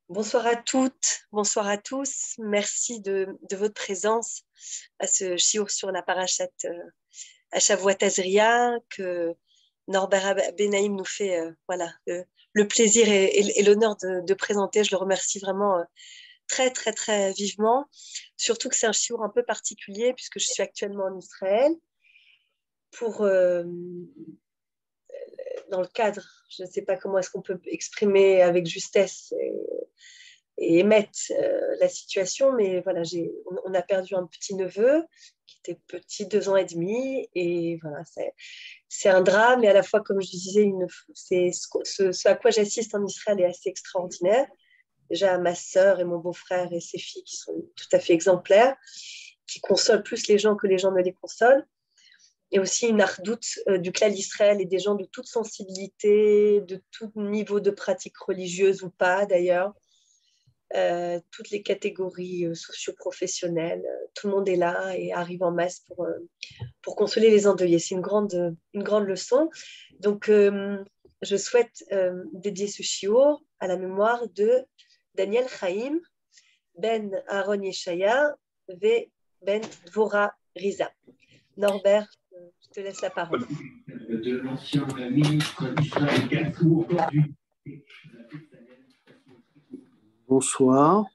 Bonsoir à toutes, bonsoir à tous. Merci de votre présence à ce shiur sur la parashat Hashavua Tazria que Norbert Benaïm nous fait le plaisir et l'honneur de présenter. Je le remercie vraiment très, très, très vivement. Surtout que c'est un shiur un peu particulier puisque je suis actuellement en Israël pour, dans le cadre, je ne sais pas comment est-ce qu'on peut exprimer avec justesse et émettre la situation, mais voilà, on a perdu un petit neveu qui était petit, 2 ans et demi, et voilà, c'est un drame, et à la fois, comme je disais, ce à quoi j'assiste en Israël est assez extraordinaire. Déjà, ma sœur et mon beau-frère et ses filles qui sont tout à fait exemplaires, qui consolent plus les gens que les gens ne les consolent. Et aussi une ardoute du clan d'Israël et des gens de toute sensibilité, de tout niveau de pratique religieuse ou pas d'ailleurs, toutes les catégories socio-professionnelles, tout le monde est là et arrive en masse pour consoler les endeuillés. C'est une grande leçon. Donc, je souhaite dédier ce shiur à la mémoire de Daniel Chaim, Ben Aaron Yeshaya, ve Ben Dvora Riza. Norbert, je te laisse la parole. De l'ancien ministre d'Israël Gatou aujourd'hui. Bonsoir,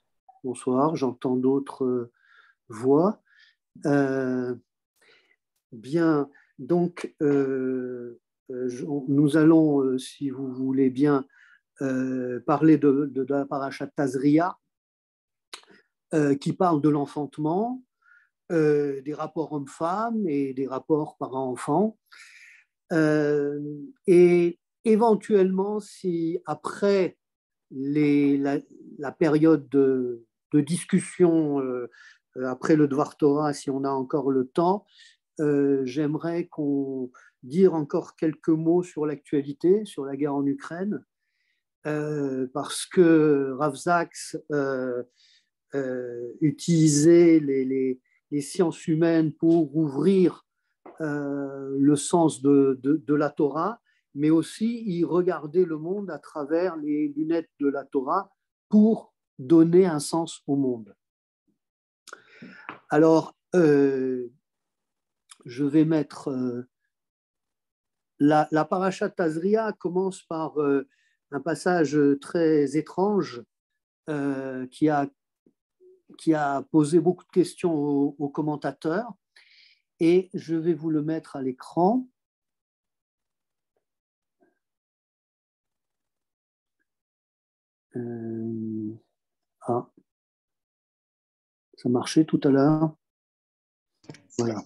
bonsoir, j'entends d'autres voix. Bien, donc nous allons, si vous voulez bien, parler de la parashat Tazria, qui parle de l'enfantement, des rapports hommes-femmes et des rapports parents-enfants. Et éventuellement, si après la période de discussion, après le Dvar Torah, si on a encore le temps, j'aimerais qu'on dise encore quelques mots sur l'actualité, sur la guerre en Ukraine, parce que Rav Sachs utilisait les sciences humaines pour ouvrir le sens de la Torah, mais aussi il regardait le monde à travers les lunettes de la Torah pour donner un sens au monde. Alors, je vais mettre la parashat Tazria commence par un passage très étrange qui a posé beaucoup de questions aux commentateurs, et je vais vous le mettre à l'écran. Ça marchait tout à l'heure. Voilà.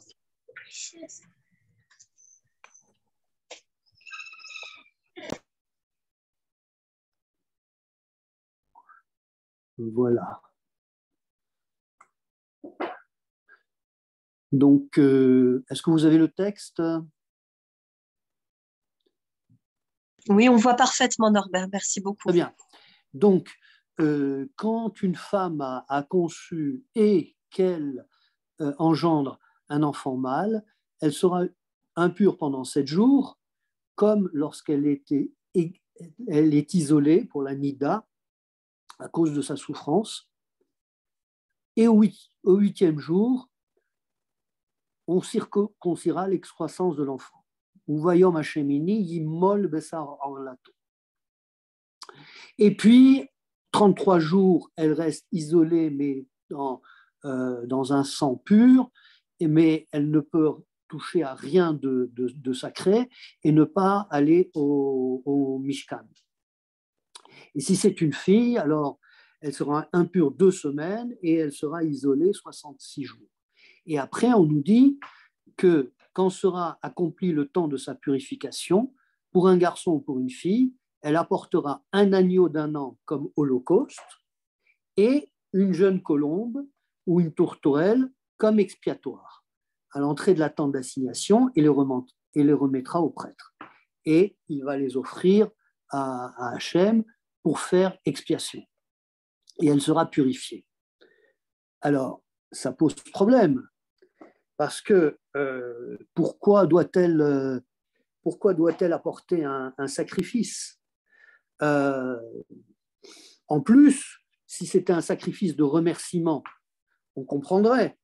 Voilà. Donc, est-ce que vous avez le texte? Oui, on voit parfaitement, Norbert. Merci beaucoup. Très bien. Donc, quand une femme a conçu et qu'elle engendre un enfant mâle, elle sera impure pendant 7 jours, comme lorsqu'elle elle est isolée pour la nida à cause de sa souffrance. Et au 8e jour, on circoncira l'excroissance de l'enfant. Uvayom Hashemini yimol besar orlato. Et puis, 33 jours, elle reste isolée, mais dans un sang pur, mais elle ne peut toucher à rien de sacré et ne pas aller au Mishkan. Et si c'est une fille, alors elle sera impure 2 semaines et elle sera isolée 66 jours. Et après, on nous dit que quand sera accompli le temps de sa purification, pour un garçon ou pour une fille, elle apportera un agneau d'1 an comme holocauste et une jeune colombe ou une tourterelle comme expiatoire à l'entrée de la tente d'assignation et les remettra au prêtre. Et il va les offrir à Hachem pour faire expiation. Et elle sera purifiée. Alors, ça pose problème, parce que pourquoi doit-elle apporter un sacrifice? En plus, si c'était un sacrifice de remerciement, on comprendrait.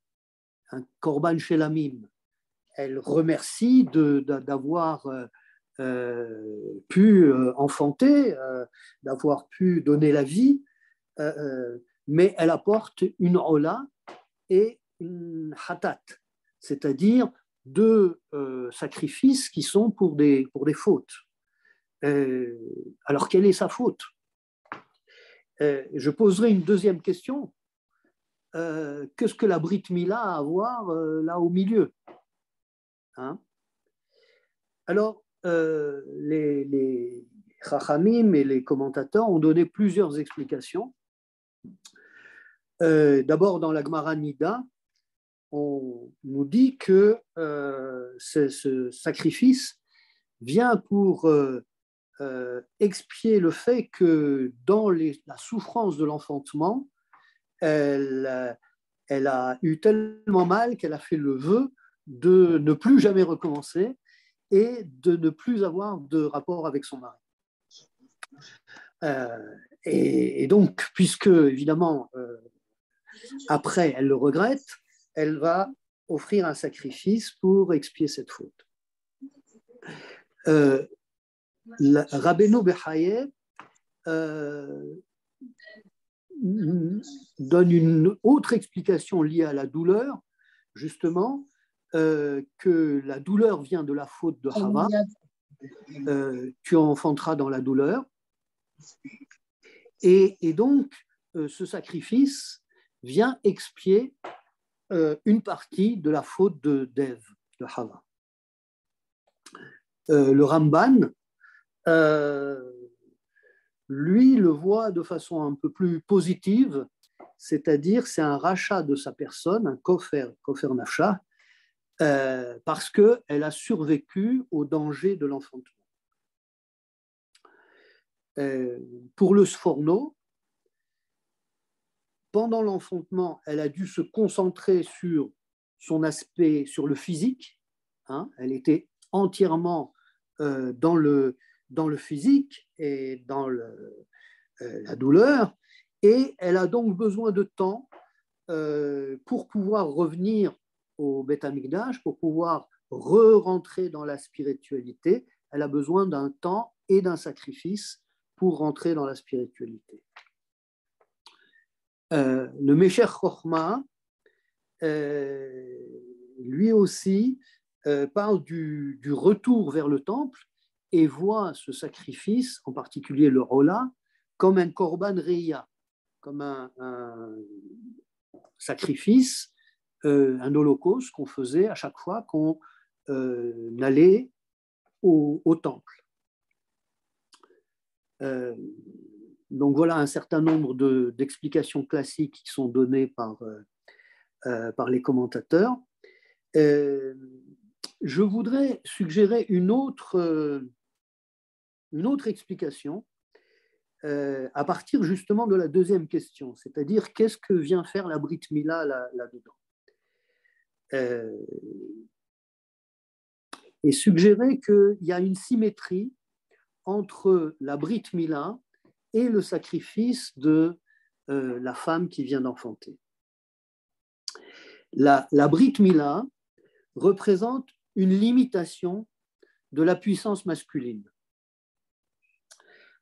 Un korban shelamim, elle remercie d'avoir pu enfanter, d'avoir pu donner la vie, mais elle apporte une ola et une hatat, c'est-à-dire deux sacrifices qui sont pour des fautes. Alors, quelle est sa faute? Je poserai une deuxième question. Qu'est-ce que la Brit Mila a à voir là au milieu, hein? Alors, les Chachamim et les commentateurs ont donné plusieurs explications. D'abord, dans la Gemara Nida, on nous dit que ce sacrifice vient pour expier le fait que dans la souffrance de l'enfantement, elle a eu tellement mal qu'elle a fait le vœu de ne plus jamais recommencer et de ne plus avoir de rapport avec son mari. Et donc, puisque, évidemment, après, elle le regrette, elle va offrir un sacrifice pour expier cette faute. Rabbeinu Bechaye donne une autre explication liée à la douleur, justement, que la douleur vient de la faute de Chava. Tu enfanteras dans la douleur. Et donc, ce sacrifice vient expier une partie de la faute d'Ève, de Chava. Le Ramban, lui, le voit de façon un peu plus positive, c'est-à-dire c'est un rachat de sa personne, un kofer nafsha, parce qu'elle a survécu au danger de l'enfantement. Pour le Sforno, pendant l'enfantement, elle a dû se concentrer sur son aspect, sur le physique, hein, elle était entièrement dans le physique et dans la douleur, et elle a donc besoin de temps pour pouvoir revenir au Beth Amikdash, pour pouvoir re-rentrer dans la spiritualité. Elle a besoin d'un temps et d'un sacrifice pour rentrer dans la spiritualité. Le Mesher Chochma, lui aussi, parle du retour vers le temple et voit ce sacrifice, en particulier le Rola, comme un korban reya, comme un sacrifice, un holocauste qu'on faisait à chaque fois qu'on allait au temple. Donc voilà un certain nombre d'explications classiques qui sont données par les commentateurs. Je voudrais suggérer une autre explication à partir justement de la deuxième question, c'est-à-dire qu'est-ce que vient faire la Brit Mila là-dedans, et suggérer qu'il y a une symétrie entre la Brit Mila et le sacrifice de la femme qui vient d'enfanter. La Brit Mila représente une limitation de la puissance masculine.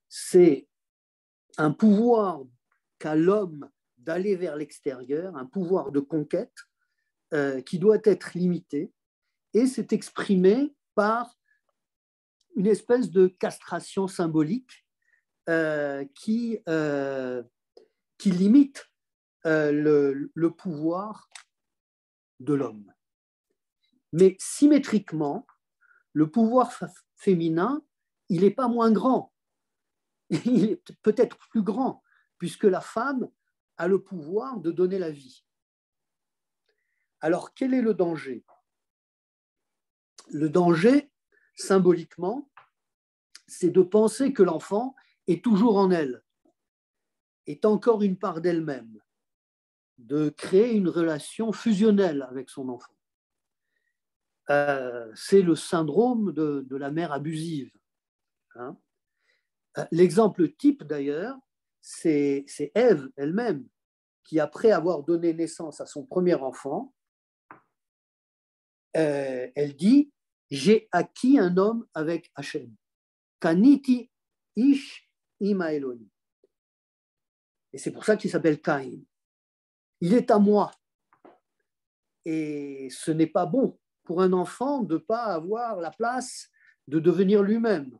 C'est un pouvoir qu'a l'homme d'aller vers l'extérieur, un pouvoir de conquête qui doit être limité, et c'est exprimé par une espèce de castration symbolique qui limite le pouvoir de l'homme. Mais symétriquement, le pouvoir féminin, il n'est pas moins grand. Il est peut-être plus grand, puisque la femme a le pouvoir de donner la vie. Alors, quel est le danger? Le danger, symboliquement, c'est de penser que l'enfant est toujours en elle, est encore une part d'elle-même, de créer une relation fusionnelle avec son enfant. C'est le syndrome de la mère abusive. Hein. L'exemple type, d'ailleurs, c'est Ève elle-même qui, après avoir donné naissance à son premier enfant, elle dit « J'ai acquis un homme avec Hachem. Kaniti ish ima Eloni. » Et c'est pour ça qu'il s'appelle Caïn. Il est à moi. Et ce n'est pas bon pour un enfant de ne pas avoir la place de devenir lui-même.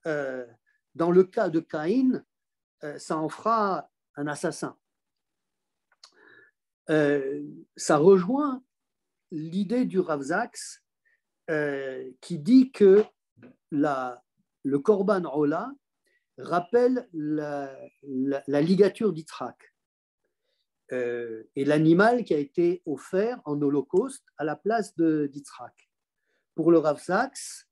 Dans le cas de Caïn, ça en fera un assassin. Ça rejoint l'idée du Rav Zaks qui dit que le Korban Ola rappelle la ligature d'Yitzhak et l'animal qui a été offert en holocauste à la place d'Yitzhak. Pour le Rav Zaks,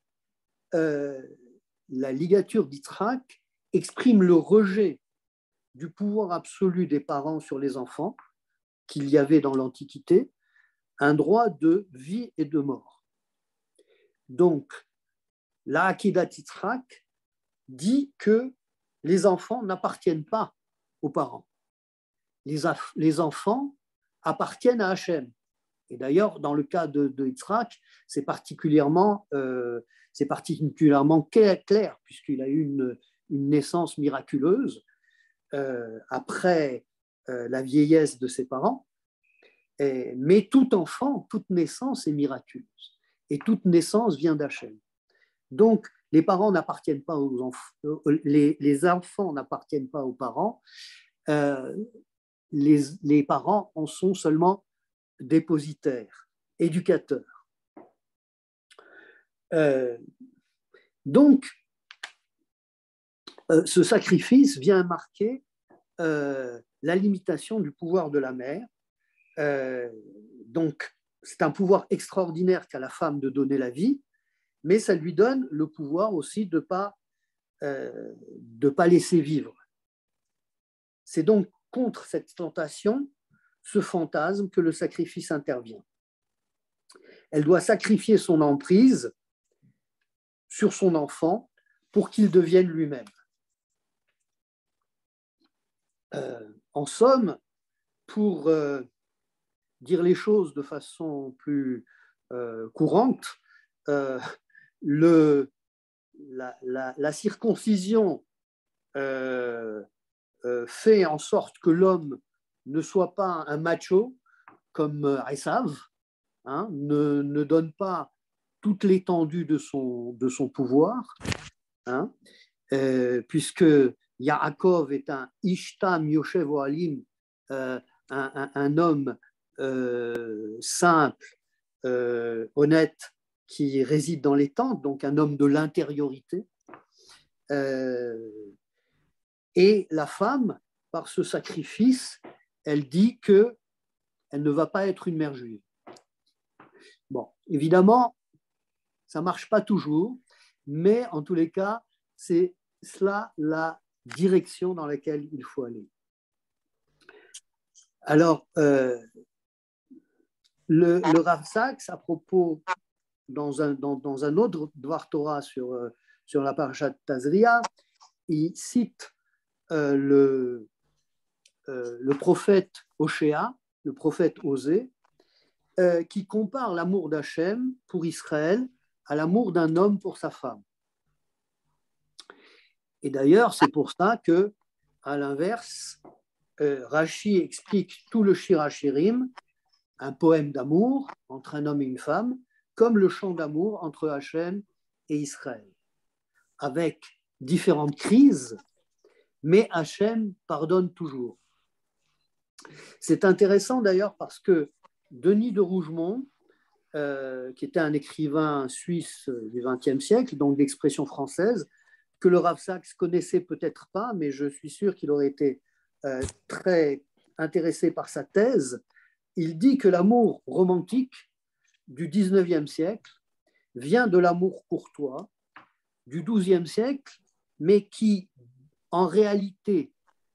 la ligature d'Yitzhak exprime le rejet du pouvoir absolu des parents sur les enfants qu'il y avait dans l'Antiquité, un droit de vie et de mort. Donc, la Akedat Yitzhak dit que les enfants n'appartiennent pas aux parents. Les enfants appartiennent à Hachem. Et d'ailleurs, dans le cas de Yitzhak, c'est particulièrement clair, puisqu'il a eu une naissance miraculeuse après la vieillesse de ses parents. Mais tout enfant, toute naissance est miraculeuse. Et toute naissance vient d'Hachem. Donc, les parents n'appartiennent pas aux enfants, les enfants n'appartiennent pas aux parents. Les parents en sont seulement dépositaires, éducateurs. Donc, ce sacrifice vient marquer la limitation du pouvoir de la mère. Donc, c'est un pouvoir extraordinaire qu'a la femme de donner la vie, mais ça lui donne le pouvoir aussi de pas laisser vivre. C'est donc contre cette tentation, ce fantasme, que le sacrifice intervient. Elle doit sacrifier son emprise sur son enfant pour qu'il devienne lui-même. En somme, pour dire les choses de façon plus courante, la circoncision fait en sorte que l'homme ne soit pas un macho comme Esav, ne donne pas toute l'étendue de son pouvoir, puisque Yaakov est un Ishtam Yoshev Ohalim, un homme simple, honnête, qui réside dans les tentes, donc un homme de l'intériorité. Et la femme, par ce sacrifice, elle dit qu'elle ne va pas être une mère juive. Bon, évidemment, ça ne marche pas toujours, mais en tous les cas, c'est cela la direction dans laquelle il faut aller. Alors, le Rav Zaks, à propos, dans un autre Dvar Torah sur la parashat Tazria, il cite le prophète Oshéa, le prophète Osée, qui compare l'amour d'Hachem pour Israël à l'amour d'un homme pour sa femme. Et d'ailleurs, c'est pour ça que, à l'inverse, Rashi explique tout le Shir HaShirim, un poème d'amour entre un homme et une femme, comme le chant d'amour entre Hachem et Israël, avec différentes crises, mais Hachem pardonne toujours. C'est intéressant d'ailleurs parce que Denis de Rougemont, qui était un écrivain suisse du XXe siècle, donc d'expression française, que le Rav Zaks connaissait peut-être pas, mais je suis sûr qu'il aurait été très intéressé par sa thèse. Il dit que l'amour romantique du XIXe siècle vient de l'amour courtois du XIIe siècle, mais qui, en réalité,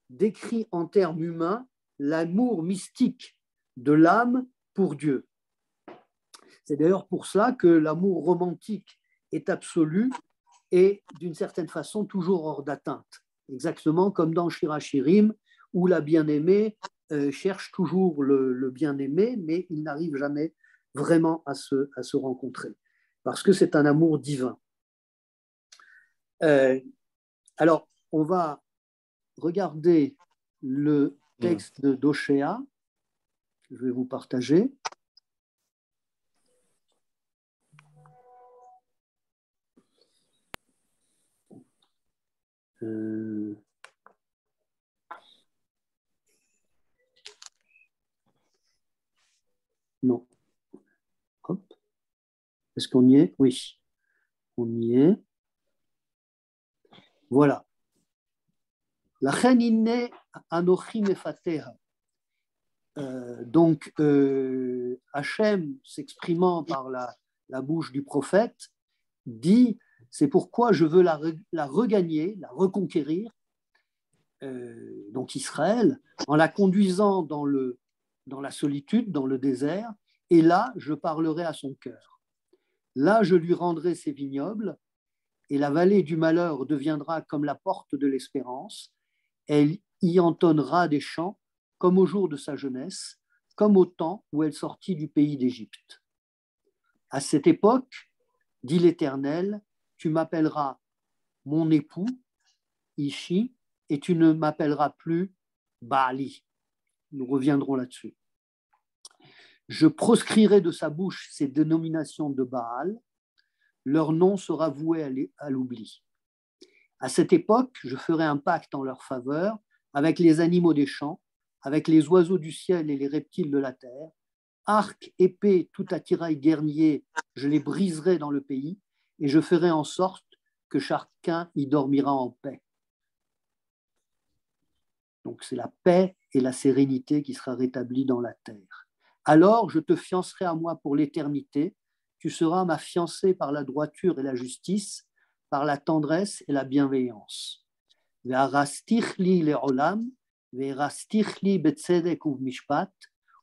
décrit en termes humains l'amour mystique de l'âme pour Dieu. C'est d'ailleurs pour cela que l'amour romantique est absolu et, d'une certaine façon, toujours hors d'atteinte. exactement comme dans Shirachirim, où la bien-aimée cherche toujours le bien-aimé, mais il n'arrive jamais vraiment à se rencontrer, parce que c'est un amour divin. Alors, on va regarder le texte d'Oshéa, que je vais vous partager. Non. Hop. Est-ce qu'on y est? Oui. On y est. Voilà. La chenine anochi mefateha. Donc, Hachem, s'exprimant par la bouche du prophète, dit, c'est pourquoi je veux la regagner, la reconquérir, donc Israël, en la conduisant dans la solitude, dans le désert, et là, je parlerai à son cœur. Là, je lui rendrai ses vignobles, et la vallée du malheur deviendra comme la porte de l'espérance. Elle y entonnera des chants comme au jour de sa jeunesse, comme au temps où elle sortit du pays d'Égypte. À cette époque, dit l'Éternel, tu m'appelleras mon époux, Ishi, et tu ne m'appelleras plus Baali. Nous reviendrons là-dessus. Je proscrirai de sa bouche ces dénominations de Baal, leur nom sera voué à l'oubli. À cette époque, je ferai un pacte en leur faveur avec les animaux des champs, avec les oiseaux du ciel et les reptiles de la terre. Arc, épée, tout attirail guerrier, je les briserai dans le pays et je ferai en sorte que chacun y dormira en paix. Donc c'est la paix et la sérénité qui sera rétablie dans la terre. Alors je te fiancerai à moi pour l'éternité, tu seras ma fiancée par la droiture et la justice, par la tendresse et la bienveillance. Ve'arastichli le'olam, ve'arastichli betzedek uvmishpat,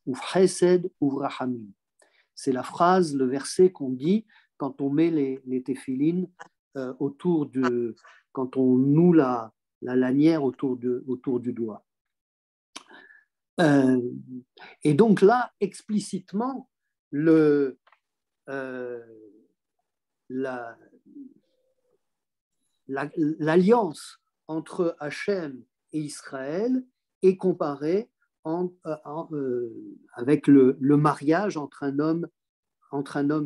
uvchesed uvrahamim. C'est la phrase, le verset qu'on dit quand on met les téphilines quand on noue la lanière autour du doigt. Et donc là, explicitement, l'alliance entre Hachem et Israël est comparée avec le mariage entre un homme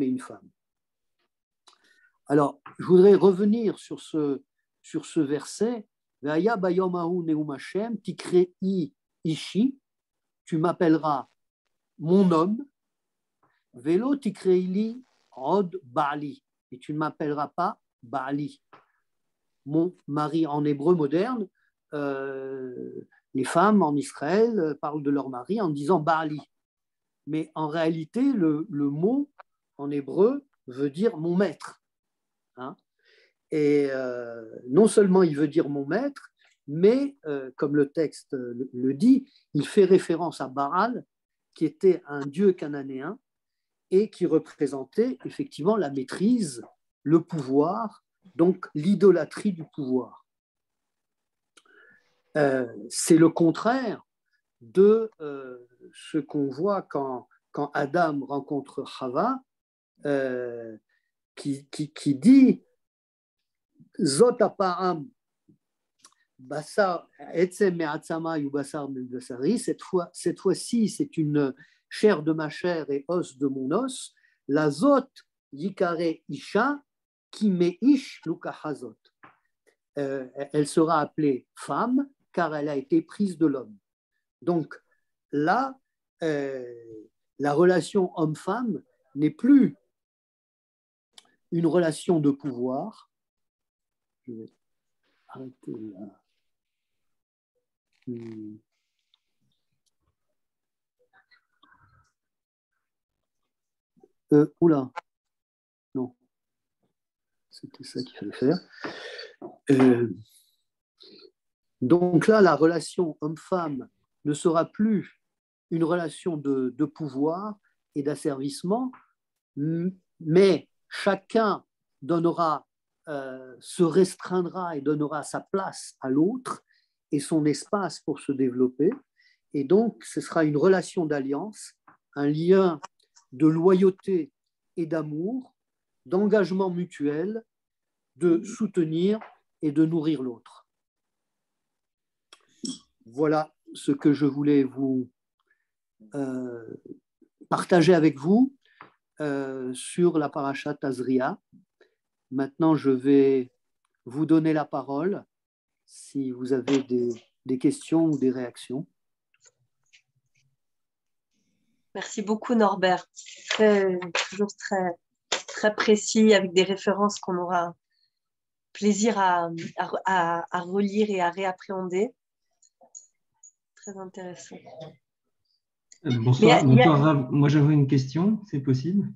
et une femme. Alors, je voudrais revenir sur ce verset. Ve'aya bayom hahu neum Hashem, tikrei ishi, tu m'appelleras mon homme, velo tikreili od Baali, et tu ne m'appelleras pas Baali, mon mari. En hébreu moderne, les femmes en Israël parlent de leur mari en disant Baali. Mais en réalité, le mot en hébreu veut dire mon maître. Hein? Et non seulement il veut dire mon maître, mais comme le texte le dit, il fait référence à Baal, qui était un dieu cananéen et qui représentait effectivement la maîtrise, le pouvoir, donc l'idolâtrie du pouvoir. C'est le contraire de ce qu'on voit quand Adam rencontre Chava, qui dit Zot apa'am basar etzem me'atzama yu basar me'basari. Cette fois-ci, c'est une chair de ma chair et os de mon os. La zot yikare isha ki me'ish lukahazot. Elle sera appelée femme car elle a été prise de l'homme. Donc là, la relation homme-femme n'est plus une relation de pouvoir. Je vais arrêter là. Oula, non, c'était ça qu'il fallait faire. Donc là, la relation homme-femme ne sera plus une relation de pouvoir et d'asservissement, mais chacun donnera se restreindra et donnera sa place à l'autre et son espace pour se développer. Et donc, ce sera une relation d'alliance, un lien de loyauté et d'amour, d'engagement mutuel, de soutenir et de nourrir l'autre. Voilà ce que je voulais vous partager avec vous sur la paracha Tazria. Maintenant, je vais vous donner la parole si vous avez des questions ou des réactions. Merci beaucoup Norbert. Toujours très précis, avec des références qu'on aura plaisir à relire et à réappréhender. Très intéressant. Bonsoir. Moi, j'avais une question, c'est possible?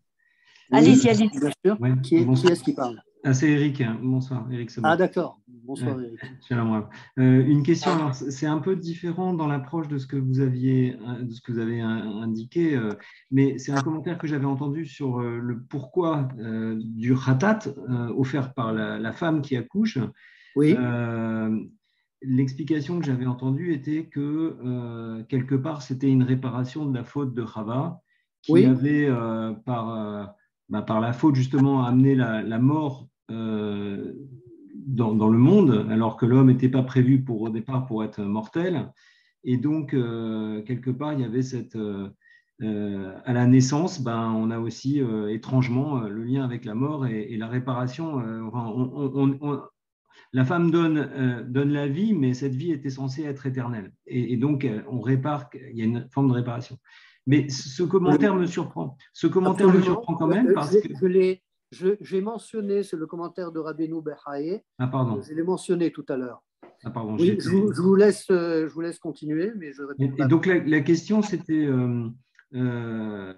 Allez-y. Bien sûr. Ouais. Qui est-ce qui parle? C'est Eric. Bonsoir, Eric Sebon. Ah, d'accord. Bonsoir, Eric. Une question, alors c'est un peu différent dans l'approche de ce que vous avez indiqué, mais c'est un commentaire que j'avais entendu sur le pourquoi du khatat offert par la femme qui accouche. Oui. L'explication que j'avais entendue était que quelque part c'était une réparation de la faute de Chava qui avait par la faute justement amené la mort dans le monde, alors que l'homme n'était pas prévu au départ pour être mortel. Et donc, quelque part, il y avait à la naissance, on a aussi étrangement le lien avec la mort et la réparation. La femme donne la vie, mais cette vie était censée être éternelle. Et donc, on répare, il y a une forme de réparation. Mais ce commentaire me surprend. Ce commentaire me surprend quand même parce que… J'ai mentionné, c'est le commentaire de Rabbeinu Bechaye. Ah, pardon. Je l'ai mentionné tout à l'heure. Ah, pardon. Oui, je vous laisse continuer, mais je réponds. Et donc, la question, c'était la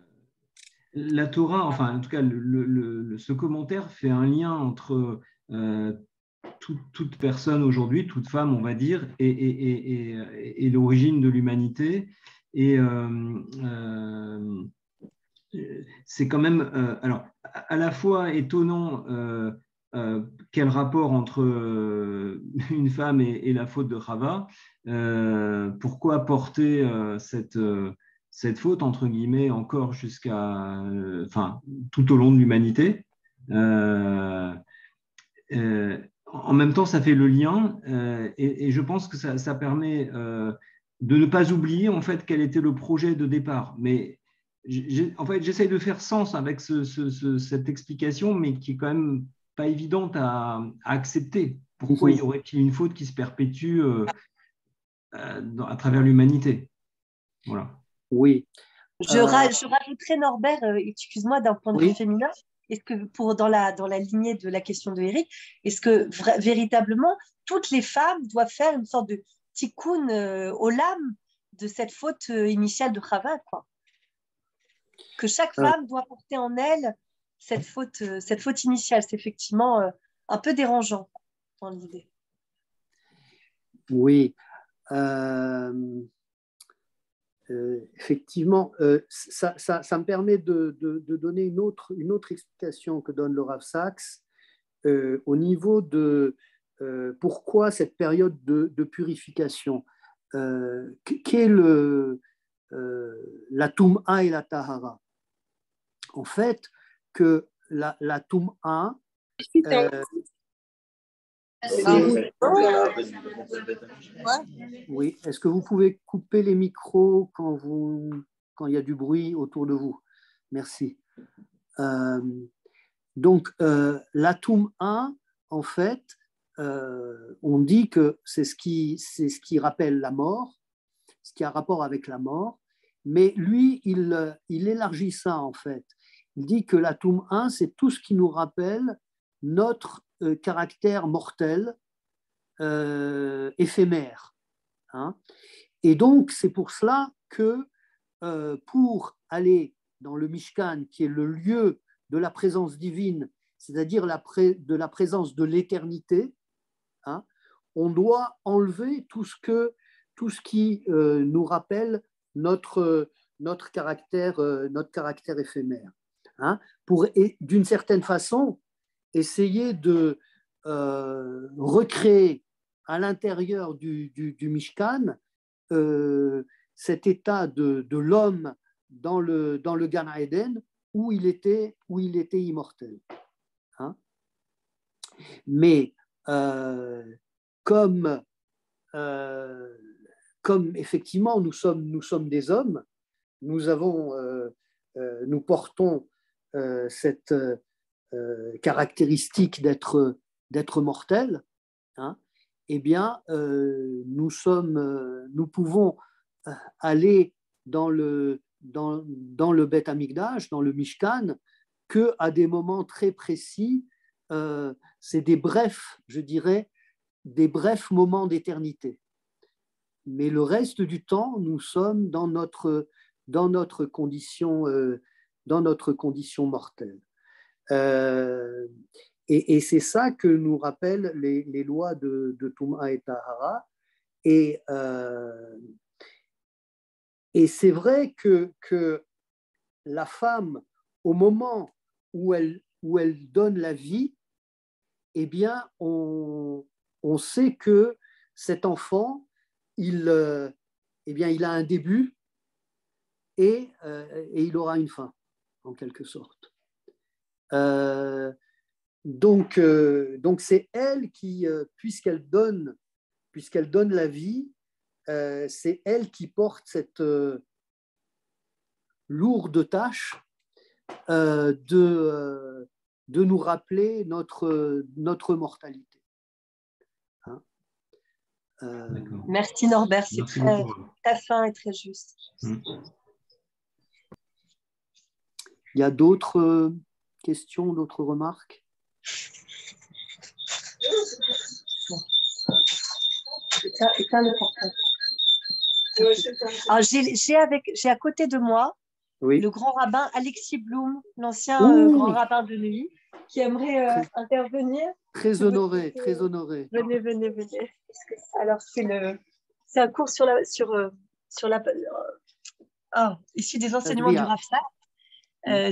Torah, enfin, en tout cas, ce commentaire fait un lien entre toute personne aujourd'hui, toute femme, on va dire, et l'origine de l'humanité. Et c'est quand même, alors, à la fois étonnant quel rapport entre une femme et la faute de Chava. Pourquoi porter cette faute, entre guillemets, encore jusqu'à, tout au long de l'humanité. En même temps, ça fait le lien et je pense que ça permet de ne pas oublier en fait quel était le projet de départ. Mais en fait, j'essaye de faire sens avec cette explication, mais qui est quand même pas évidente à accepter. Pourquoi y aurait-il une faute qui se perpétue à travers l'humanité? Voilà. Oui. Je rajouterais, Norbert, excuse-moi, d'un point de vue féminin, est-ce que dans la lignée de la question de Eric, est-ce que véritablement toutes les femmes doivent faire une sorte de tikkun olam de cette faute initiale de Chava, quoi? Que chaque femme doit porter en elle cette faute initiale. C'est effectivement un peu dérangeant dans l'idée. Oui. Effectivement, ça me permet de donner une autre explication que donne le Rav Sachs au niveau de pourquoi cette période de purification. Qu'est la Toum'a et la Tahara? En fait, que la Toum'a, oui, est-ce que vous pouvez couper les micros quand il y a du bruit autour de vous? Merci. Donc, la Toum'a, en fait, on dit que c'est ce qui rappelle la mort, ce qui a rapport avec la mort, mais lui, il élargit ça, en fait. Il dit que la Toum'a, c'est tout ce qui nous rappelle notre caractère mortel, éphémère. Hein. Et donc, c'est pour cela que pour aller dans le Mishkan, qui est le lieu de la présence divine, c'est-à-dire de la présence de l'éternité, hein, on doit enlever tout ce qui nous rappelle notre caractère éphémère. Hein, pour, d'une certaine façon, essayer de recréer à l'intérieur du Mishkan cet état de l'homme dans le Gan Eden où il était immortel. Hein? Mais comme effectivement nous sommes des hommes, nous portons cette caractéristique d'être mortel, hein, eh bien, nous pouvons aller dans le Beth Amikdash, dans le Mishkan, qu'à des moments très précis. C'est des brefs, je dirais, des brefs moments d'éternité. Mais le reste du temps, nous sommes dans notre condition mortelle. Et c'est ça que nous rappellent les lois de Touma et Tahara. Et c'est vrai que la femme, au moment où elle donne la vie, eh bien, on sait que cet enfant, il a un début et il aura une fin, en quelque sorte. Donc c'est elle qui, puisqu'elle donne la vie, c'est elle qui porte cette lourde tâche de nous rappeler notre mortalité. Hein? Merci Norbert, c'est très fin et très juste. Il y a d'autres questions, d'autres remarques? Alors, j'ai à côté de moi le grand rabbin Alexis Blum, l'ancien grand rabbin de Neuilly, qui aimerait intervenir. Très honoré, très honoré. Venez. Alors, c'est un cours sur la issu des enseignements du Rav Sach,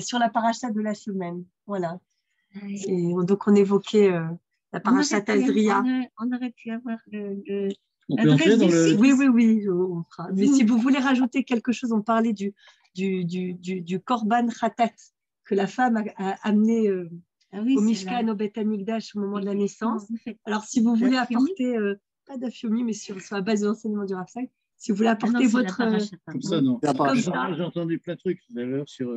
sur la paracha de la semaine. Voilà. Et donc, on évoquait la paracha Tazria. On aurait pu avoir On peut entrer dans le... Oui, on fera. Mais si vous voulez rajouter quelque chose, on parlait du Korban Khatat que la femme a amené au Mishkan, au Beth Amikdash au moment de la naissance. Alors, si vous voulez apporter, pas d'afiomi, mais sur la base de l'enseignement du Rav Sach, si vous voulez apporter votre... Comme ça, non. J'ai entendu plein de trucs tout à l'heure sur...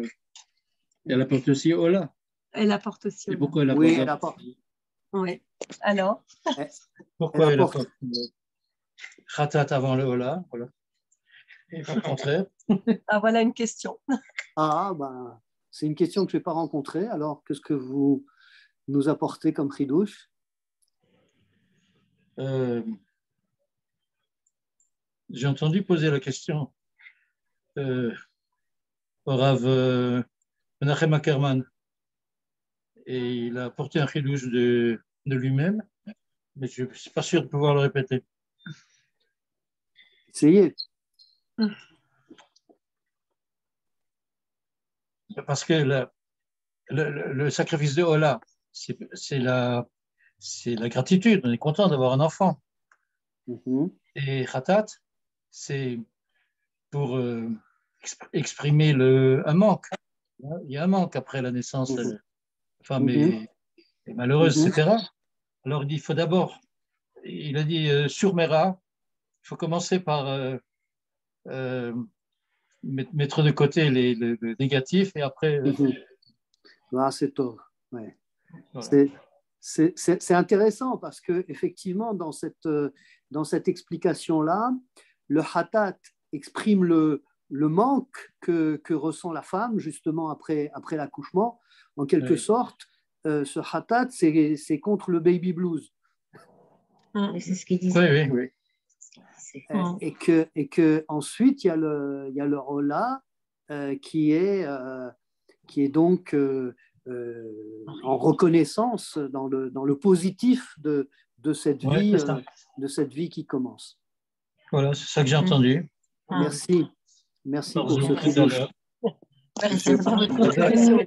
Elle apporte aussi Ola. Elle apporte aussi Ola. Et pourquoi elle apporte? Oui, elle apporte. Oui. Alors pourquoi elle apporte Khatat avant le Ola, voilà. Et pas le contraire. Ah, voilà une question. C'est une question que je n'ai pas rencontrée. Alors, qu'est-ce que vous nous apportez comme chidouche? J'ai entendu poser la question au Rav Menachem Ackerman. Et il a apporté un chidouche de lui-même, mais je ne suis pas sûr de pouvoir le répéter. Essayez. Parce que le sacrifice de Ola, c'est la gratitude. On est content d'avoir un enfant. Et Khatat, c'est pour exprimer un manque. Il y a un manque après la naissance. La femme est malheureuse, etc. Alors il faut d'abord, il a dit sur Mera, il faut commencer par mettre de côté le négatif et après. C'est tout. Ouais. Voilà. C'est intéressant parce que effectivement dans cette explication-là, le Khatat exprime le manque que ressent la femme justement après l'accouchement. En quelque sorte, ce Khatat, c'est contre le baby blues. C'est ce qu'il disait. Oui. Et que ensuite il y a le Ola qui est donc en reconnaissance dans le positif de cette vie qui commence. Voilà, c'est ça que j'ai entendu. Merci pour ce chidouche. Merci pour votre contribution.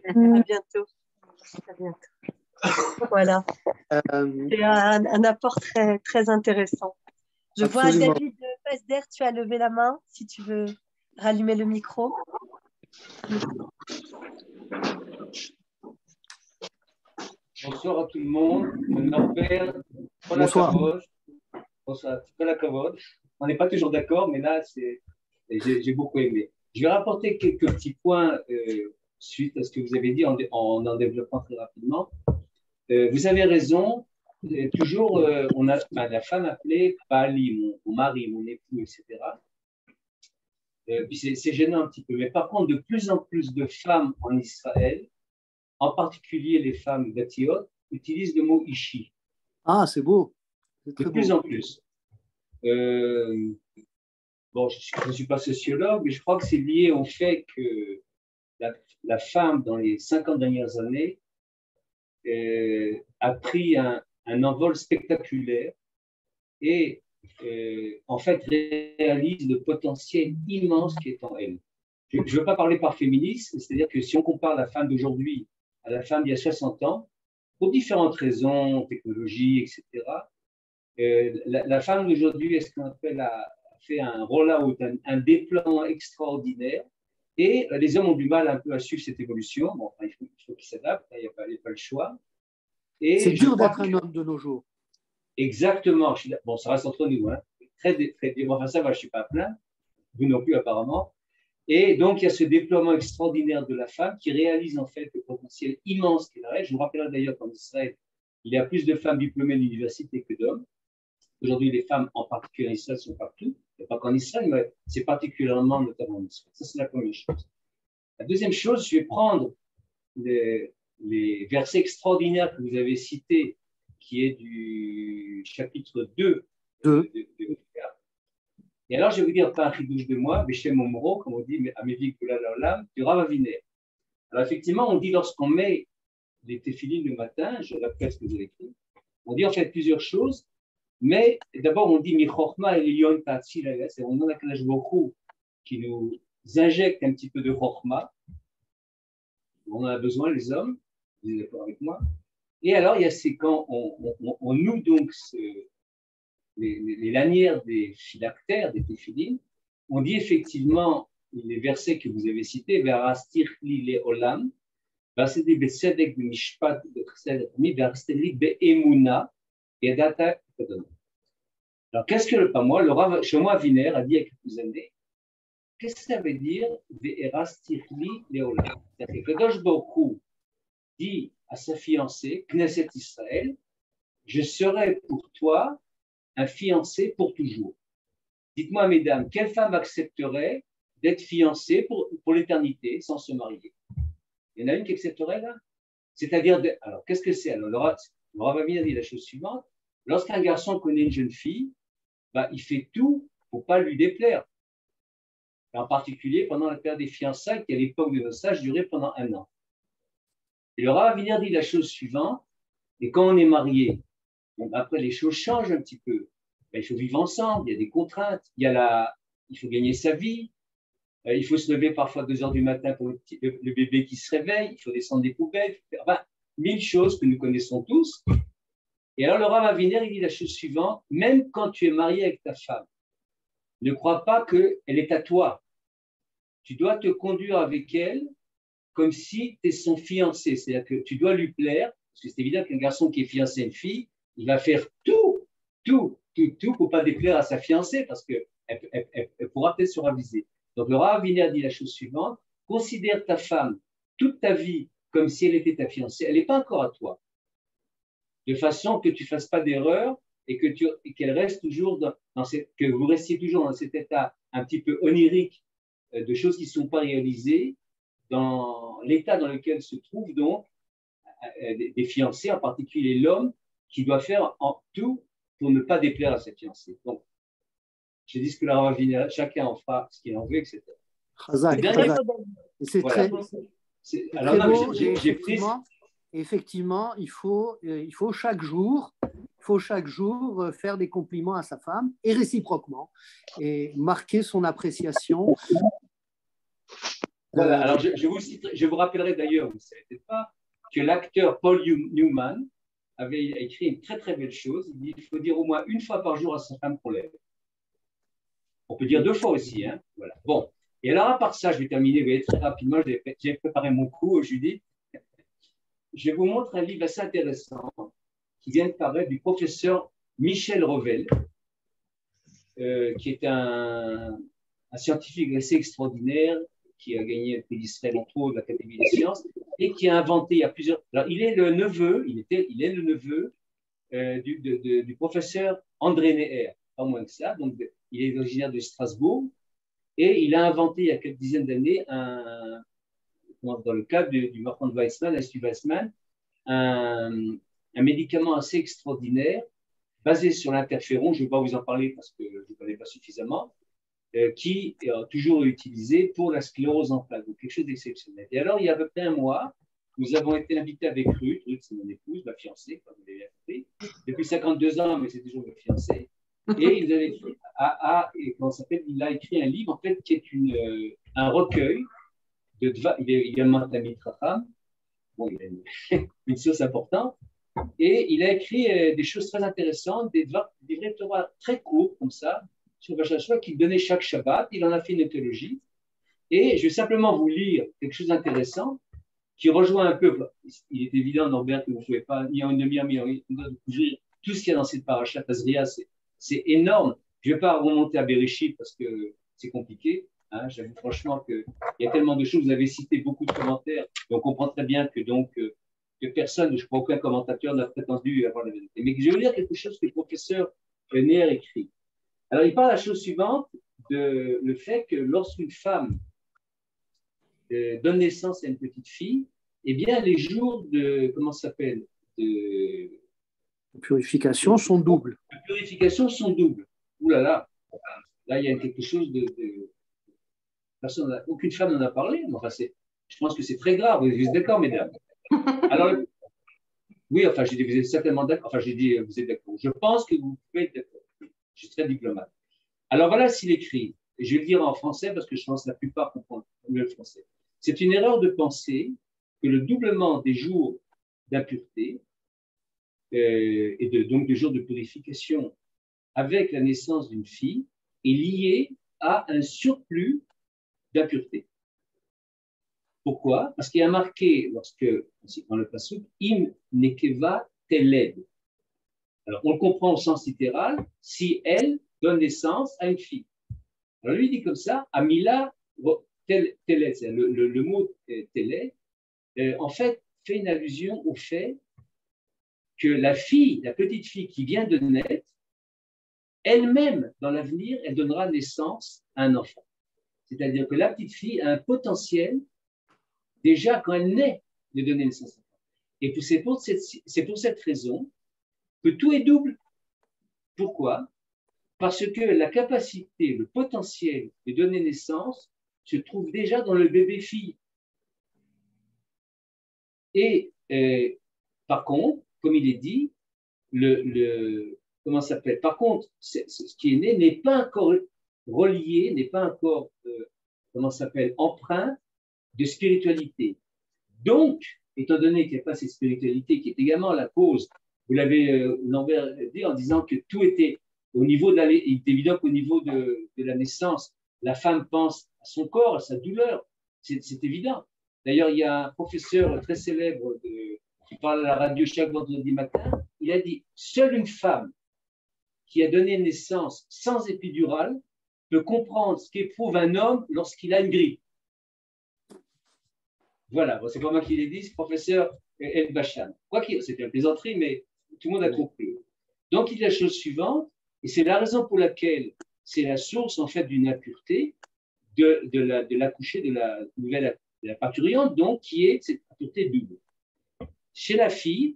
À bientôt. Voilà. Euh, C'est un apport très, très intéressant. Je vois, Absolument. David Pesder, tu as levé la main, si tu veux rallumer le micro. Bonsoir à tout le monde. Norbert, Bonsoir. bonsoir, on n'est pas toujours d'accord, mais là, j'ai beaucoup aimé. Je vais rapporter quelques petits points suite à ce que vous avez dit en développant très rapidement. Vous avez raison. Toujours, la femme appelée Bali, mon mari, mon époux, etc. Puis c'est gênant un petit peu. Mais par contre, de plus en plus de femmes en Israël, en particulier les femmes datiot, utilisent le mot ishi. Ah, c'est beau. C'est De très plus beau. en plus. Bon, je ne suis pas sociologue, mais je crois que c'est lié au fait que la femme, dans les 50 dernières années, a pris un envol spectaculaire et en fait réalise le potentiel immense qui est en elle. Je ne veux pas parler par féminisme, c'est-à-dire que si on compare la femme d'aujourd'hui à la femme d'il y a 60 ans, pour différentes raisons, technologie, etc., la femme d'aujourd'hui, est-ce qu'on appelle a fait un roll-out, un déploiement extraordinaire, et les hommes ont du mal un peu à suivre cette évolution. Bon, enfin, il faut qu'ils s'adaptent, il n'y a pas le choix. C'est dur d'être un homme de nos jours. Exactement. Bon, ça reste entre nous. Hein. Très, enfin, ça va, je ne suis pas plein. Vous non plus, apparemment. Et donc, il y a ce déploiement extraordinaire de la femme qui réalise en fait le potentiel immense qu'elle a. Je vous rappellerai d'ailleurs qu'en Israël, il y a plus de femmes diplômées d'université que d'hommes. Aujourd'hui, les femmes, en particulier en Israël, sont partout. Il n'y a pas qu'en Israël, mais c'est particulièrement notamment en Israël. Ça, c'est la première chose. La deuxième chose, je vais prendre les versets extraordinaires que vous avez cités, qui est du chapitre 2 de Et alors, je vais vous dire pas un chidouche de moi, Beshem Omro, comme on dit, à Mevik Olam, du Rav Aviner. Alors, effectivement, on dit lorsqu'on met les téphilines le matin, je répète ce que vous avez écrit, on dit en fait plusieurs choses, mais d'abord, on dit Mi Chochma et Lyon Tatsi, c'est on a Kadosh Baruch Hu qui nous injecte un petit peu de Chochma. On en a besoin, les hommes, vous êtes d'accord avec moi. Et alors, il y a ces quand on noue donc les lanières des phylactères, des téphilines, on dit effectivement les versets que vous avez cités, Verastir li le olam, Vasedi besedek b'mishpat b'chesed mi, Verastir be'emuna, Yedata kadon. Alors, qu'est-ce que pas moi, le Rav Shlomo Aviner a dit il y a quelques années, qu'est-ce que ça veut dire Verastir li le olam? C'est-à-dire que Kadosh Baruch Hu dit à sa fiancée, Knesset Israël, je serai pour toi un fiancé pour toujours. Dites-moi, mesdames, quelle femme accepterait d'être fiancée pour l'éternité sans se marier? Il y en a une qui accepterait là? C'est-à-dire, alors qu'est-ce que c'est? Alors, le Rav Aviner dit la chose suivante, lorsqu'un garçon connaît une jeune fille, bah, il fait tout pour ne pas lui déplaire. Et en particulier pendant la période des fiançailles qui, à l'époque de nos sages, durait pendant 1 an. Et le Rav Aviner dit la chose suivante, et quand on est marié, bon, après, les choses changent un petit peu. Ben, il faut vivre ensemble, il y a des contraintes, il faut gagner sa vie, il faut se lever parfois à 2 heures du matin pour le bébé qui se réveille, il faut descendre des poubelles, enfin, 1000 choses que nous connaissons tous. Et alors, le Rav Aviner, il dit la chose suivante, même quand tu es marié avec ta femme, ne crois pas qu'elle est à toi. Tu dois te conduire avec elle comme si tu es son fiancé, c'est-à-dire que tu dois lui plaire, parce que c'est évident qu'un garçon qui est fiancé à une fille, il va faire tout pour ne pas déplaire à sa fiancée, parce qu'elle pourra peut-être se raviser. Donc, le Rav Aviner dit la chose suivante, considère ta femme toute ta vie comme si elle était ta fiancée, elle n'est pas encore à toi, de façon que tu ne fasses pas d'erreur et qu'elle reste toujours que vous restiez toujours dans cet état un petit peu onirique de choses qui ne sont pas réalisées, dans l'état dans lequel se trouvent donc des fiancés, en particulier l'homme, qui doit faire en tout pour ne pas déplaire à sa fiancée. Donc, je dis ce que la Rav Aviner, chacun en fera ce qu'il en veut, etc. C'est voilà. Très beau. Effectivement, il faut chaque jour faire des compliments à sa femme et réciproquement et marquer son appréciation. Voilà, alors je vous rappellerai d'ailleurs, vous ne savez peut-être pas, que l'acteur Paul Newman avait écrit une très très belle chose. Il dit il faut dire au moins une fois par jour à sa femme qu'on l'aime. On peut dire 2 fois aussi. Hein, voilà. Bon. Et alors, à part ça, je vais terminer vous voyez, très rapidement. J'ai préparé mon coup, Judith. Je vous montre un livre assez intéressant qui vient de paraître du professeur Michel Revel, qui est un scientifique assez extraordinaire, qui a gagné un prix d'Israël entre autres de l'Académie des sciences, et qui a inventé il y a plusieurs. Alors, il est le neveu du professeur André Neher, pas moins que ça. Donc, il est originaire de Strasbourg, et il a inventé il y a quelques dizaines d'années, dans le cadre du Marquand de Weizmann, l'Institut Weizmann, un médicament assez extraordinaire, basé sur l'interféron, je ne vais pas vous en parler parce que je ne connais pas suffisamment, qui est toujours utilisé pour la sclérose en plaques, donc quelque chose d'exceptionnel. Et alors, il y a à peu près un mois, nous avons été invités avec Ruth, c'est mon épouse, ma fiancée, comme vous l'avez bien compris, depuis 52 ans, mais c'est toujours ma fiancée, et il avait écrit, il a écrit un livre, en fait, qui est un recueil de il est également Tamid Raham, bon, il a une source importante, et il a écrit des choses très intéressantes, des vrais Torah très courts, comme ça, sur Vachachua, qu'il donnait chaque Shabbat. Il en a fait une théologie. Et je vais simplement vous lire quelque chose d'intéressant qui rejoint un peu. Il est évident, Norbert, que vous ne pouvez pas, ni en une demi-heure, ni en une heure, couvrir tout ce qu'il y a dans cette paracha Tazria. C'est énorme. Je ne vais pas remonter à Bereshit parce que c'est compliqué. Hein, j'avoue franchement qu'il y a tellement de choses. Vous avez cité beaucoup de commentaires. Donc, on comprend très bien que que personne, je crois aucun commentateur n'a prétendu avoir la vérité. Mais je vais vous lire quelque chose que le professeur Neher écrit. Alors, il parle de la chose suivante, le fait que lorsqu'une femme donne naissance à une petite fille, eh bien, les jours de, comment ça s'appelle, de purification sont doubles. De purification sont doubles. Ouh là là, là, il y a quelque chose aucune femme n'en a parlé. Enfin, je pense que c'est très grave. Vous êtes d'accord, mesdames? Alors, oui, enfin, j'ai dit, vous êtes certainement d'accord. Enfin, j'ai dit, vous êtes d'accord. Je pense que vous pouvez être d'accord. Je suis très diplomate. Alors voilà s'il écrit, et je vais le dire en français parce que je pense que la plupart comprennent mieux le français. C'est une erreur de penser que le doublement des jours d'impureté donc des jours de purification avec la naissance d'une fille est lié à un surplus d'impureté. Pourquoi? Parce qu'il y a marqué dans le pasuk, im nekeva teled. Alors, on le comprend au sens littéral, si elle donne naissance à une fille. Alors, lui dit comme ça, Amila teled, le mot teled, en fait, fait une allusion au fait que la petite fille qui vient de naître, elle-même, dans l'avenir, elle donnera naissance à un enfant. C'est-à-dire que la petite fille a un potentiel, déjà quand elle naît, de donner naissance à un enfant. Et c'est pour cette raison que tout est double. Pourquoi? Parce que la capacité, le potentiel de donner naissance se trouve déjà dans le bébé-fille. Et par contre, comme il est dit, comment ça s'appelle? Par contre, ce qui est né n'est pas encore relié, n'est pas encore, comment ça s'appelle, empreint de spiritualité. Donc, étant donné qu'il n'y a pas cette spiritualité qui est également la cause, vous l'avez Lambert dit en disant que tout était au niveau il est évident qu'au niveau de la naissance, la femme pense à son corps, à sa douleur, c'est évident. D'ailleurs, il y a un professeur très célèbre qui parle à la radio chaque vendredi matin, il a dit « Seule une femme qui a donné naissance sans épidurale peut comprendre ce qu'éprouve un homme lorsqu'il a une grippe. » Voilà, bon, c'est pas moi qui l'ai dit, c'est le professeur El Bachan. C'était une plaisanterie, mais tout le monde a compris. Donc, il y a la chose suivante, et c'est la raison pour laquelle c'est la source, en fait, d'une impureté de l'accoucher de la nouvelle de la parturiente, donc, qui est cette impureté double. Chez la fille,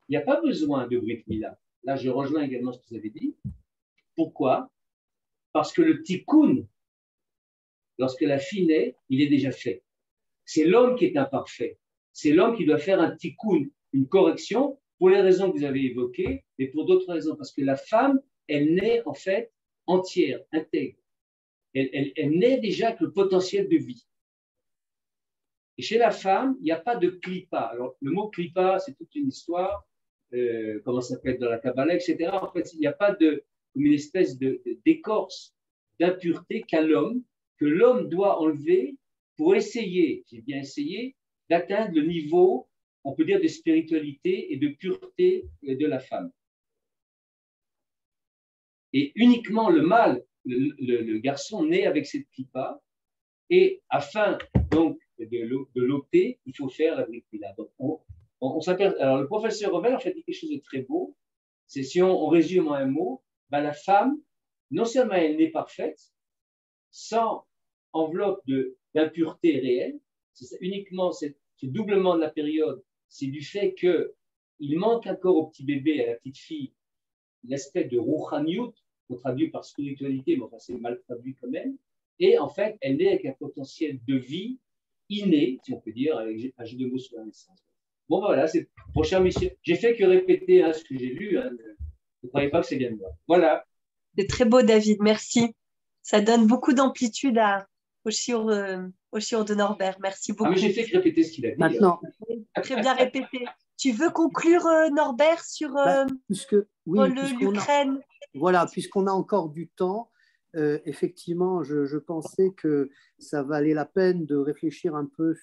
il n'y a pas besoin de Brit Mila. Là, je rejoins également ce que vous avez dit. Pourquoi? Parce que le tikkun, lorsque la fille naît, il est déjà fait. C'est l'homme qui est imparfait. C'est l'homme qui doit faire un tikkun, une correction, pour les raisons que vous avez évoquées, mais pour d'autres raisons. Parce que la femme, elle naît en fait entière, intègre. Elle naît déjà avec le potentiel de vie. Et chez la femme, il n'y a pas de klipa. Alors, le mot klipa, c'est toute une histoire, comment ça s'appelle dans la Kabbalah, etc. En fait, il n'y a pas comme une espèce d'écorce, d'impureté que l'homme doit enlever pour essayer, j'ai bien essayé, d'atteindre le niveau, on peut dire, de spiritualité et de pureté de la femme. Et uniquement le mâle, le garçon, naît avec cette klipa, et afin donc de l'ôter, il faut faire la bricpila. Donc, alors, le professeur Robert en fait dit quelque chose de très beau, c'est si on résume en un mot, ben, la femme, non seulement elle est née parfaite, sans enveloppe d'impureté réelle, uniquement ce doublement de la période, c'est du fait qu'il manque encore au petit bébé, à la petite fille, l'aspect de Rouhaniyut, qu'on traduit par spiritualité, mais enfin c'est mal traduit quand même, et en fait, elle est avec un potentiel de vie inné, si on peut dire, avec un jeu de mots sur la naissance. Bon, ben voilà, c'est mon cher monsieur. J'ai fait que répéter ce que j'ai lu. Hein, ne croyez pas que c'est bien de moi. Voilà. C'est très beau, David. Merci. Ça donne beaucoup d'amplitude au shiur de Norbert. Merci beaucoup. Ah, mais j'ai fait que répéter ce qu'il a dit. Maintenant. Très bien répété. Tu veux conclure, Norbert, sur l'Ukraine? Voilà, puisqu'on a encore du temps, effectivement, je pensais que ça valait la peine de réfléchir un peu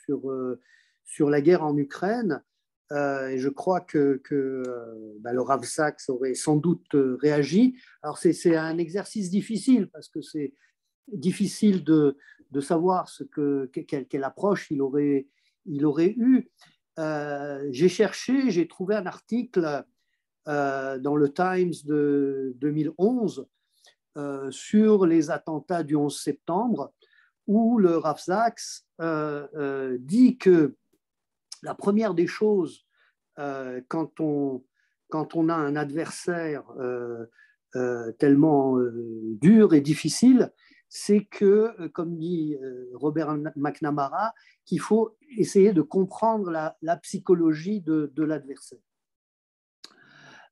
sur la guerre en Ukraine. Et je crois que le Rav Sachs aurait sans doute réagi. Alors, c'est un exercice difficile parce que c'est difficile de savoir quelle approche il aurait eu. J'ai cherché, j'ai trouvé un article dans le Times de 2011 sur les attentats du 11 septembre, où le Rav Sachs dit que la première des choses, quand on a un adversaire tellement dur et difficile, c'est que, comme dit Robert McNamara, qu'il faut essayer de comprendre la psychologie de l'adversaire.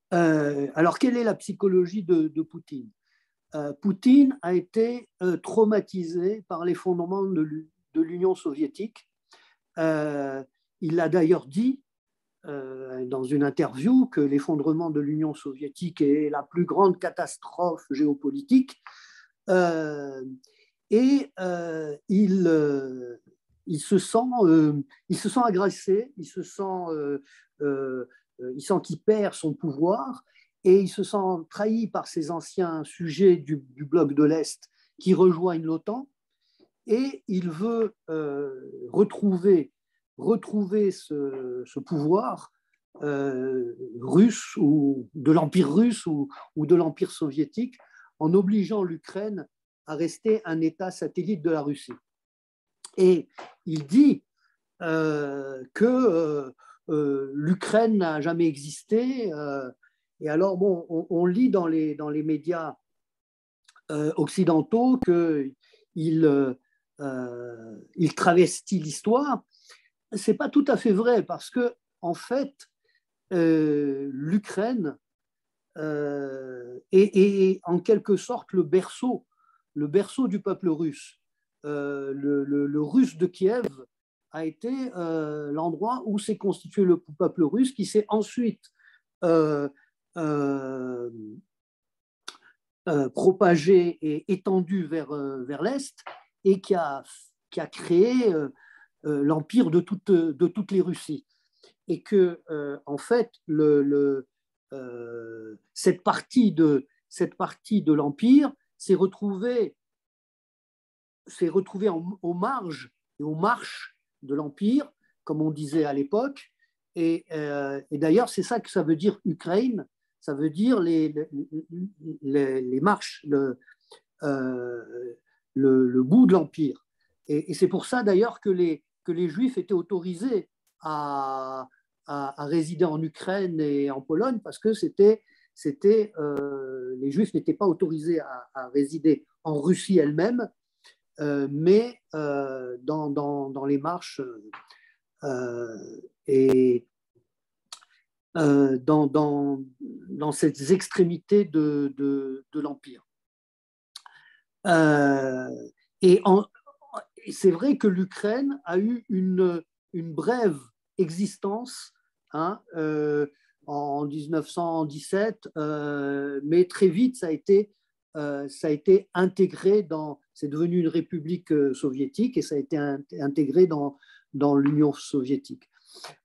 Alors, quelle est la psychologie de Poutine? Poutine a été traumatisé par l'effondrement de l'Union soviétique. Il a d'ailleurs dit dans une interview que l'effondrement de l'Union soviétique est la plus grande catastrophe géopolitique. Il se sent agressé, il sent qu'il perd son pouvoir et il se sent trahi par ses anciens sujets du bloc de l'Est qui rejoignent l'OTAN, et il veut retrouver ce pouvoir russe, ou de l'Empire russe ou de l'Empire soviétique, en obligeant l'Ukraine à rester un État satellite de la Russie. Et il dit que l'Ukraine n'a jamais existé. Et alors, bon, on lit dans les médias occidentaux qu'il travestit l'histoire. Ce n'est pas tout à fait vrai, parce que, en fait, l'Ukraine est en quelque sorte le berceau du peuple russe. Le russe de Kiev a été l'endroit où s'est constitué le peuple russe, qui s'est ensuite propagé et étendu vers l'Est, et qui a créé l'empire de toutes les Russies. Et que, en fait, cette partie de l'empire s'est retrouvée aux marges et aux marches de l'empire, comme on disait à l'époque. Et d'ailleurs, c'est ça que ça veut dire Ukraine. Ça veut dire les marches, le bout de l'empire. Et c'est pour ça d'ailleurs que les Juifs étaient autorisés à résider en Ukraine et en Pologne, parce que les Juifs n'étaient pas autorisés à résider en Russie elle-même, mais dans les marches et dans ces extrémités de l'Empire. Et c'est vrai que l'Ukraine a eu une une brève existence, hein, en 1917, mais très vite ça a été intégré c'est devenu une république soviétique et ça a été intégré dans l'Union soviétique.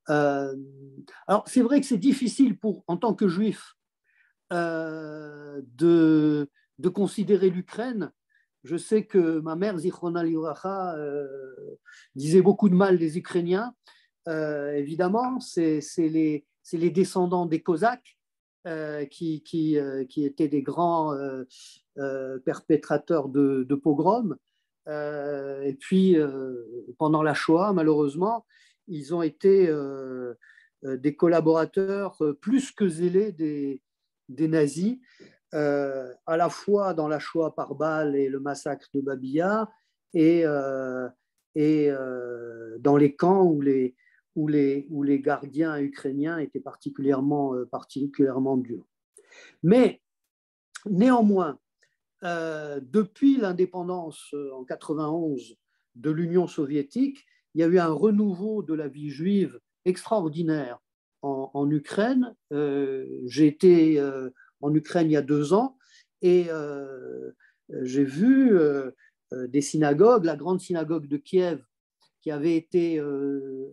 Alors c'est vrai que c'est difficile en tant que juif de considérer l'Ukraine. Je sais que ma mère, Zichrona Livracha, disait beaucoup de mal des Ukrainiens. Évidemment, c'est les descendants des Cosaques qui étaient des grands perpétrateurs de pogroms. Et puis, pendant la Shoah, malheureusement, ils ont été des collaborateurs plus que zélés des nazis, à la fois dans la Shoah par balle et le massacre de Babilla, et dans les camps où les gardiens ukrainiens étaient particulièrement durs. Mais néanmoins, depuis l'indépendance en 91 de l'Union soviétique, il y a eu un renouveau de la vie juive extraordinaire en Ukraine. J'ai été en Ukraine il y a 2 ans et j'ai vu des synagogues, la grande synagogue de Kiev qui avait été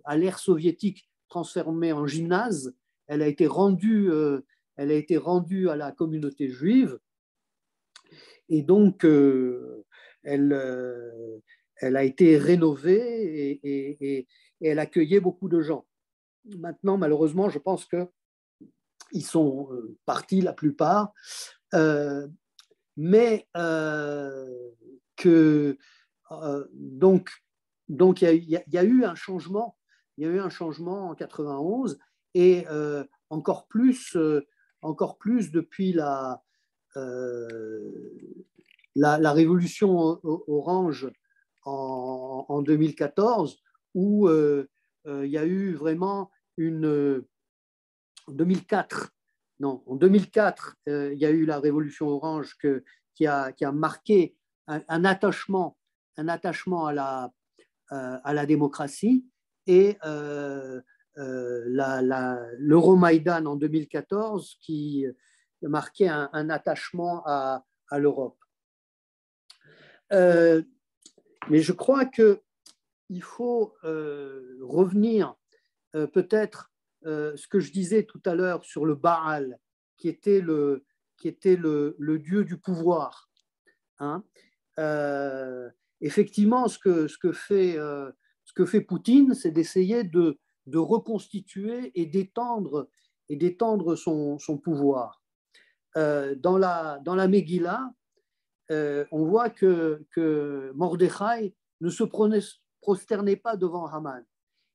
à l'ère soviétique transformée en gymnase, elle a été rendue à la communauté juive et donc elle a été rénovée et elle accueillait beaucoup de gens. Maintenant, malheureusement, je pense qu'ils sont partis la plupart, mais donc il y a eu un changement. Il y a eu un changement en 91 et encore plus depuis la révolution orange en 2014, où il y a eu vraiment en 2004, il y a eu la révolution orange qui a marqué un attachement à la démocratie, et l'Euromaïdan en 2014 qui marquait un attachement à l'Europe. Mais je crois qu'il faut revenir peut-être ce que je disais tout à l'heure sur le Baal, qui était le dieu du pouvoir. Hein. Effectivement, ce que fait Poutine, c'est d'essayer de reconstituer et d'étendre son pouvoir. Dans la Megillah, on voit que Mordechai ne se prosternait pas devant Haman.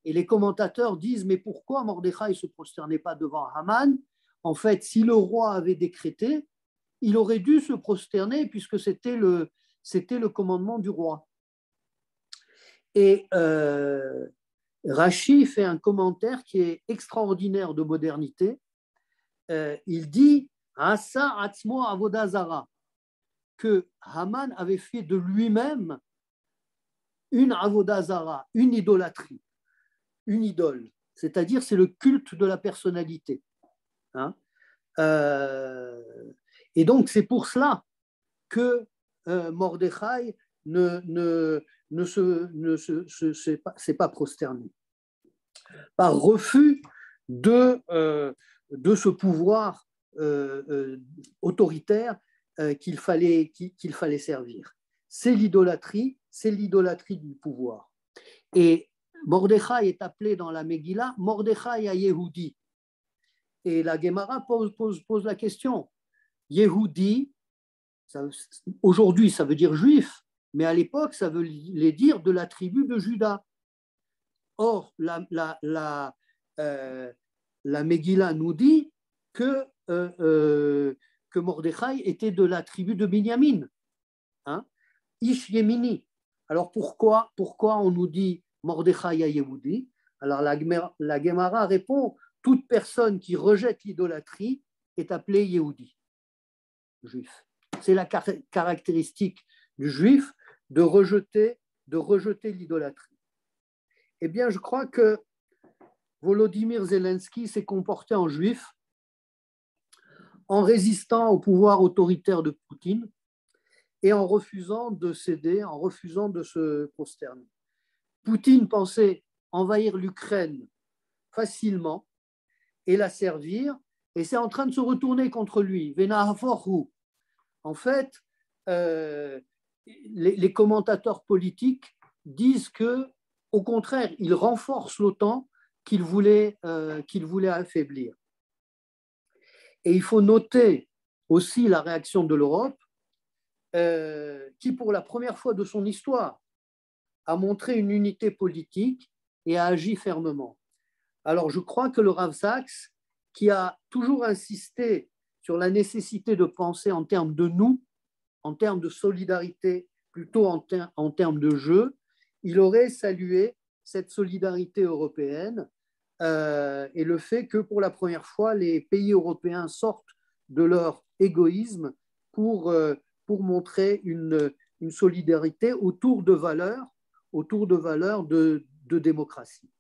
Et les commentateurs disent, mais pourquoi Mordechai ne se prosternait pas devant Haman? En fait, si le roi avait décrété, il aurait dû se prosterner puisque c'était le commandement du roi. Et Rashi fait un commentaire qui est extraordinaire de modernité. Il dit « Asa atzmo avoda zara » que Haman avait fait de lui-même une avoda zara, une idolâtrie, une idole. C'est-à-dire, c'est le culte de la personnalité. Hein. Et donc, c'est pour cela que Mordechai ne s'est pas prosterné. Par refus de ce pouvoir autoritaire qu'il fallait servir. C'est l'idolâtrie du pouvoir. Et Mordechai est appelé dans la Megillah Mordechai à Yehudi. Et la Gemara pose la question. Yehudi, aujourd'hui ça veut dire juif, mais à l'époque ça voulait dire de la tribu de Juda. Or, la Megillah nous dit que Mordechai était de la tribu de Binyamin, hein? Ish Yemini. Alors pourquoi on nous dit Mordechai à Yehudi? Alors la Gemara répond, toute personne qui rejette l'idolâtrie est appelée Yehudi, juif. C'est la caractéristique du juif de rejeter l'idolâtrie. Eh bien, je crois que Volodymyr Zelensky s'est comporté en juif en résistant au pouvoir autoritaire de Poutine et en refusant de céder, en refusant de se prosterner. Poutine pensait envahir l'Ukraine facilement et la servir, et c'est en train de se retourner contre lui. En fait, les commentateurs politiques disent que, au contraire, il renforce l'OTAN qu'il voulait affaiblir. Et il faut noter aussi la réaction de l'Europe, qui, pour la première fois de son histoire, a montré une unité politique et a agi fermement. Alors, je crois que le Rav Sachs, qui a toujours insisté sur la nécessité de penser en termes de nous, en termes de solidarité, plutôt en termes de jeu, il aurait salué cette solidarité européenne et le fait que, pour la première fois, les pays européens sortent de leur égoïsme pour montrer une solidarité autour de valeurs de démocratie.